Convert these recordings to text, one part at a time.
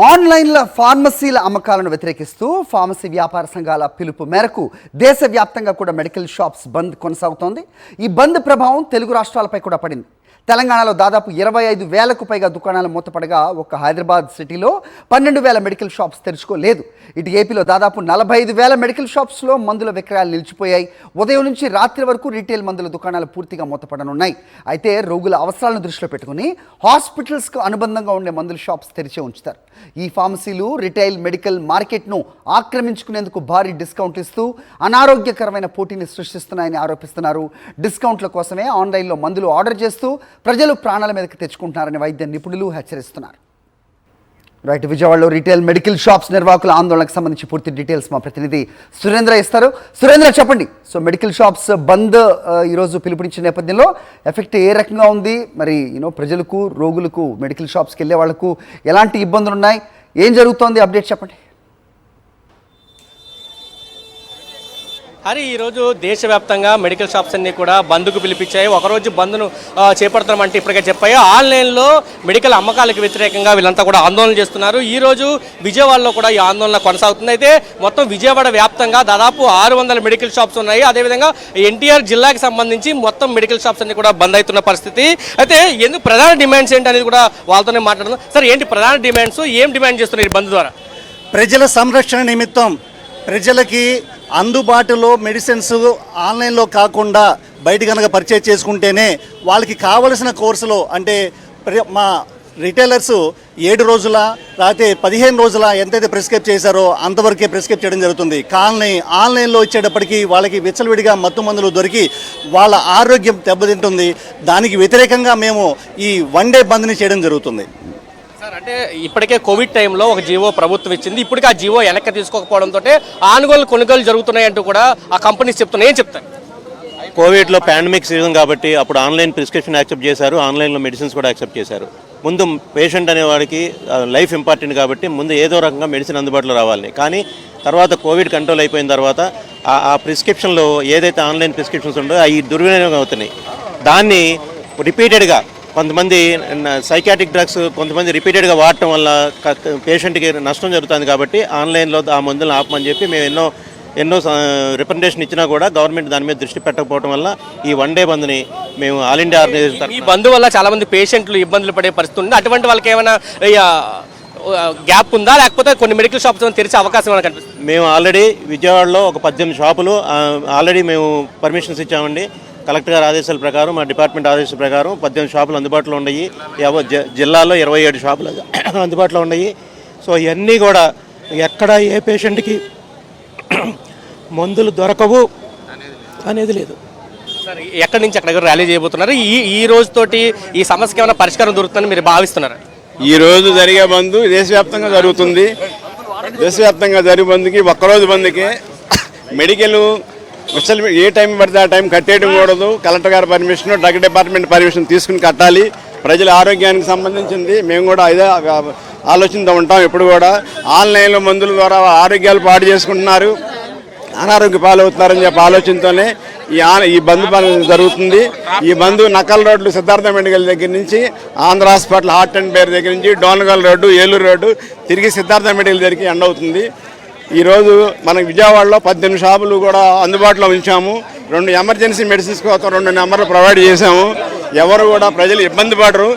ఆన్లైన్లో ఫార్మసీల అమ్మకాలను వ్యతిరేకిస్తూ ఫార్మసీ వ్యాపార సంఘాల పిలుపు మేరకు దేశవ్యాప్తంగా కూడా మెడికల్ షాప్స్ బంద్ కొనసాగుతోంది. ఈ బంద్ ప్రభావం తెలుగు రాష్ట్రాలపై కూడా పడింది. తెలంగాణలో దాదాపు 25,000కు పైగా దుకాణాలు మూతపడగా ఒక్క హైదరాబాద్ సిటీలో 12,000 మెడికల్ షాప్స్ తెరుచుకోలేదు. ఇటు ఏపీలో దాదాపు 45,000 మెడికల్ షాప్స్లో మందుల విక్రయాలు నిలిచిపోయాయి. ఉదయం నుంచి రాత్రి వరకు రీటైల్ మందుల దుకాణాలు పూర్తిగా మూతపడనున్నాయి. అయితే రోగుల అవసరాలను దృష్టిలో పెట్టుకుని హాస్పిటల్స్కు అనుబంధంగా ఉండే మందుల షాప్స్ తెరిచే ఉంచుతారు. ఈ ఫార్మసీలు రిటైల్ మెడికల్ మార్కెట్ను ఆక్రమించుకునేందుకు భారీ డిస్కౌంట్లు ఇస్తూ అనారోగ్యకరమైన పోటీని సృష్టిస్తున్నాయని ఆరోపిస్తున్నారు. డిస్కౌంట్ల కోసమే ఆన్లైన్లో మందులు ఆర్డర్ చేస్తూ ప్రజలు ప్రాణాల మీదకి తెచ్చుకుంటున్నారని వైద్య నిపుణులు హెచ్చరిస్తున్నారు. రైట్, విజయవాడలో రీటైల్ మెడికల్ షాప్స్ నిర్వాహకుల ఆందోళనకు సంబంధించి పూర్తి డీటెయిల్స్ మా ప్రతినిధి సురేంద్ర ఇస్తారు. సురేంద్ర, చెప్పండి. సో మెడికల్ షాప్స్ బంద్ ఈరోజు పిలుపునిచ్చిన నేపథ్యంలో ఎఫెక్ట్ ఏ రకంగా ఉంది? మరి ప్రజలకు, రోగులకు, మెడికల్ షాప్స్కి వెళ్ళే వాళ్లకు ఎలాంటి ఇబ్బందులు ఉన్నాయి? ఏం జరుగుతోంది? అప్డేట్ చెప్పండి. హరి, ఈరోజు దేశవ్యాప్తంగా మెడికల్ షాప్స్ అన్నీ కూడా బంద్కు పిలిపించాయి. ఒకరోజు బంద్ను చేపడతామంటే ఇప్పటికే చెప్పాయి. ఆన్లైన్లో మెడికల్ అమ్మకాలకు వ్యతిరేకంగా వీళ్ళంతా కూడా ఆందోళన చేస్తున్నారు. ఈరోజు విజయవాడలో కూడా ఈ ఆందోళన కొనసాగుతుంది. అయితే మొత్తం విజయవాడ వ్యాప్తంగా దాదాపు 600 మెడికల్ షాప్స్ ఉన్నాయి. అదేవిధంగా ఎన్టీఆర్ జిల్లాకి సంబంధించి మొత్తం మెడికల్ షాప్స్ అన్ని కూడా బంద్ అవుతున్న పరిస్థితి. అయితే ఎందుకు ప్రధాన డిమాండ్స్ ఏంటి అనేది కూడా వాళ్ళతోనే మాట్లాడుతున్నాం. సార్, ఏంటి ప్రధాన డిమాండ్స్? ఏం డిమాండ్ చేస్తున్నారు ఈ బంద్ ద్వారా? ప్రజల సంరక్షణ నిమిత్తం ప్రజలకి అందుబాటులో మెడిసిన్స్ ఆన్లైన్లో కాకుండా బయట కనుక పర్చేజ్ చేసుకుంటేనే వాళ్ళకి కావలసిన కోర్సులో, అంటే మా రిటైలర్స్ 7 రోజుల లేకపోతే 15 రోజుల ఎంతైతే ప్రిస్క్రైబ్ చేశారో అంతవరకే ప్రిస్క్రైబ్ చేయడం జరుగుతుంది. కానీ ఆన్లైన్లో వచ్చేటప్పటికి వాళ్ళకి విచ్చలవిడిగా మత్తు మందులు దొరికి వాళ్ళ ఆరోగ్యం దెబ్బతింటుంది. దానికి వ్యతిరేకంగా మేము ఈ 1 డే బంద్ని చేయడం జరుగుతుంది. సార్, అంటే ఇప్పటికే కోవిడ్ టైంలో ఒక జీవో ప్రభుత్వం ఇచ్చింది. ఇప్పటికే ఆ జీవో వెనక్కి తీసుకోకపోవడంతో కొనుగోలు జరుగుతున్నాయంటూ కూడా ఆ కంపెనీస్ చెప్తున్నాయి. ఏం చెప్తారు? కోవిడ్లో పాండమిక్ సీజన్ కాబట్టి అప్పుడు ఆన్లైన్ ప్రిస్క్రిప్షన్ యాక్సెప్ట్ చేశారు, ఆన్లైన్లో మెడిసిన్స్ కూడా యాక్సెప్ట్ చేశారు. ముందు పేషెంట్ అనేవాడికి లైఫ్ ఇంపార్టెంట్ కాబట్టి ముందు ఏదో రకంగా మెడిసిన్ అందుబాటులో రావాలని. కానీ తర్వాత కోవిడ్ కంట్రోల్ అయిపోయిన తర్వాత ఆ ప్రిస్క్రిప్షన్లో ఏదైతే ఆన్లైన్ ప్రిస్క్రిప్షన్స్ ఉండో అవి దుర్వినియోగం అవుతున్నాయి. దాన్ని రిపీటెడ్గా కొంతమంది సైకాట్రిక్ డ్రగ్స్ కొంతమంది రిపీటెడ్గా వాడటం వల్ల పేషెంట్కి నష్టం జరుగుతుంది. కాబట్టి ఆన్లైన్లో ఆ మందులను ఆపమని చెప్పి మేము ఎన్నో రిప్రజెంటేషన్ ఇచ్చినా కూడా గవర్నమెంట్ దాని మీద దృష్టి పెట్టకపోవడం వల్ల ఈ 1 డే బంద్ని మేము ఆల్ ఇండియా ఆర్గనైజేషన్ ఈ బంద్ వల్ల చాలా మంది పేషెంట్లు ఇబ్బందులు పడే పరిస్థితి ఉంది. అటువంటి వాళ్ళకి ఏమైనా గ్యాప్ ఉందా, లేకపోతే కొన్ని మెడికల్ షాప్స్ తెరిచే అవకాశం ఏమైనా కనిపిస్తుంది? మేము ఆల్రెడీ విజయవాడలో ఒక 18 షాపులు ఆల్రెడీ మేము పర్మిషన్స్ ఇచ్చామండి. కలెక్టర్ గారి ఆదేశాల ప్రకారం, మా డిపార్ట్మెంట్ ఆదేశాల ప్రకారం 18 షాపులు అందుబాటులో ఉన్నాయి. జిల్లాలో 27 షాపులు అందుబాటులో ఉన్నాయి. సో ఇవన్నీ కూడా ఎక్కడ ఏ పేషెంట్కి మందులు దొరకవు అనేది లేదు. సార్, ఎక్కడి నుంచి అక్కడ ర్యాలీ చేయబోతున్నారు? ఈ రోజుతోటి ఈ సమస్యకి ఏమైనా పరిష్కారం దొరుకుతుందని మీరు భావిస్తున్నారు? ఈ రోజు జరిగే బంద్ దేశవ్యాప్తంగా జరుగుతుంది. దేశవ్యాప్తంగా జరిగే బంద్కి ఒక్కరోజు బంద్కి మెడికల్ అసలు ఏ టైం పడితే ఆ టైం కట్టేయడం కూడదు. కలెక్టర్ గారి పర్మిషన్, డ్రగ్ డిపార్ట్మెంట్ పర్మిషన్ తీసుకుని కట్టాలి. ప్రజల ఆరోగ్యానికి సంబంధించింది. మేము కూడా ఇదే ఆలోచనతో ఉంటాం. ఎప్పుడు కూడా ఆన్లైన్లో మందుల ద్వారా ఆరోగ్యాలు పాడు చేసుకుంటున్నారు, అనారోగ్య పాలవుతున్నారని చెప్పి ఆలోచనతోనే ఈ బంద్ జరుగుతుంది. ఈ బంద్ నకల్ రోడ్లు సిద్ధార్థ మెడికల్ దగ్గర నుంచి ఆంధ్ర హాస్పిటల్ హార్ట్ అండ్ బేర్ దగ్గర నుంచి డోనగల్ రోడ్డు, ఏలూరు రోడ్డు తిరిగి సిద్ధార్థ మెడికల్ దగ్గరికి ఎండ్ అవుతుంది. ఈరోజు మనకు విజయవాడలో 18 షాపులు కూడా అందుబాటులో ఉంచాము. 2 ఎమర్జెన్సీ మెడిసిన్స్ కోసం 2 నెంబర్లు ప్రొవైడ్ చేశాము. ఎవరు కూడా ప్రజలు ఇబ్బంది పడరు.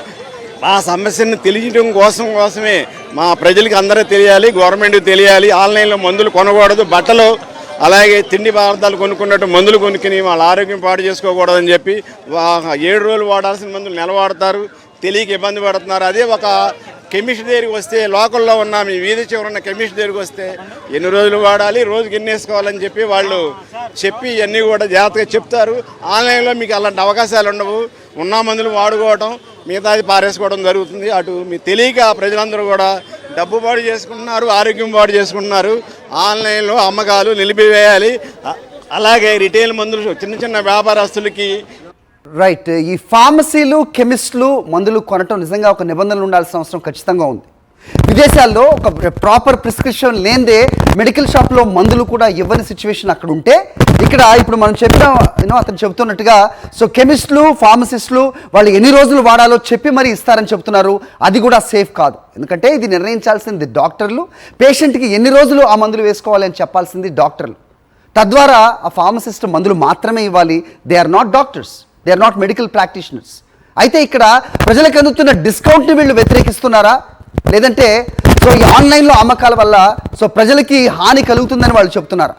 ఆ సమస్యను తెలియడం కోసమే మా ప్రజలకి అందరూ తెలియాలి, గవర్నమెంట్కి తెలియాలి. ఆన్లైన్లో మందులు కొనకూడదు, బట్టలు అలాగే తిండి పదార్థాలు కొనుక్కున్నట్టు మందులు కొనుక్కుని వాళ్ళ ఆరోగ్యం పాడు చేసుకోకూడదని చెప్పి 7 రోజులు వాడాల్సిన మందులు నెల వాడతారు, తెలియక ఇబ్బంది పడుతున్నారు. అదే ఒక కెమిస్ట్ దగ్గరికి వస్తే, లోకల్లో ఉన్న మీ వీధి చివర ఉన్న కెమిస్ట్ దగ్గరికి వస్తే ఎన్ని రోజులు వాడాలి, రోజుకి ఎన్ని వేసుకోవాలని చెప్పి వాళ్ళు చెప్పి ఇవన్నీ కూడా జాగ్రత్తగా చెప్తారు. ఆన్లైన్లో మీకు అలాంటి అవకాశాలు ఉండవు. ఉన్న మందులు వాడుకోవడం, మిగతాది పారేసుకోవడం జరుగుతుంది. అటు మీకు తెలియక ప్రజలందరూ కూడా డబ్బు పాడు చేసుకుంటున్నారు, ఆరోగ్యం పాడు చేసుకుంటున్నారు. ఆన్లైన్లో అమ్మకాలు నిలిపివేయాలి. అలాగే రిటైల్ మందులు చిన్న వ్యాపారస్తులకి. రైట్, ఈ ఫార్మసీలు, కెమిస్టులు మందులు కొనటం నిజంగా ఒక నిబంధనలు ఉండాల్సిన అవసరం ఖచ్చితంగా ఉంది. విదేశాల్లో ఒక ప్రాపర్ ప్రిస్క్రిప్షన్ లేనిదే మెడికల్ షాప్లో మందులు కూడా ఇవ్వని సిచ్యువేషన్ అక్కడ ఉంటే ఇక్కడ ఇప్పుడు మనం చెప్పిన అతను చెబుతున్నట్టుగా సో కెమిస్టులు ఫార్మసిస్టులు వాళ్ళు ఎన్ని రోజులు వాడాలో చెప్పి మరి ఇస్తారని చెప్తున్నారు. అది కూడా సేఫ్ కాదు, ఎందుకంటే ఇది నిర్ణయించాల్సింది డాక్టర్లు. పేషెంట్కి ఎన్ని రోజులు ఆ మందులు వేసుకోవాలి అని చెప్పాల్సింది డాక్టర్లు. తద్వారా ఆ ఫార్మసిస్ట్ మందులు మాత్రమే ఇవ్వాలి. They are not doctors, they are not medical practitioners. అయితే ఇక్కడ ప్రజలకు అందుతున్న డిస్కౌంట్ని వీళ్ళు వ్యతిరేకిస్తున్నారా, లేదంటే సో ఈ ఆన్లైన్లో అమ్మకాల వల్ల సో ప్రజలకి హాని కలుగుతుందని వాళ్ళు చెప్తున్నారు.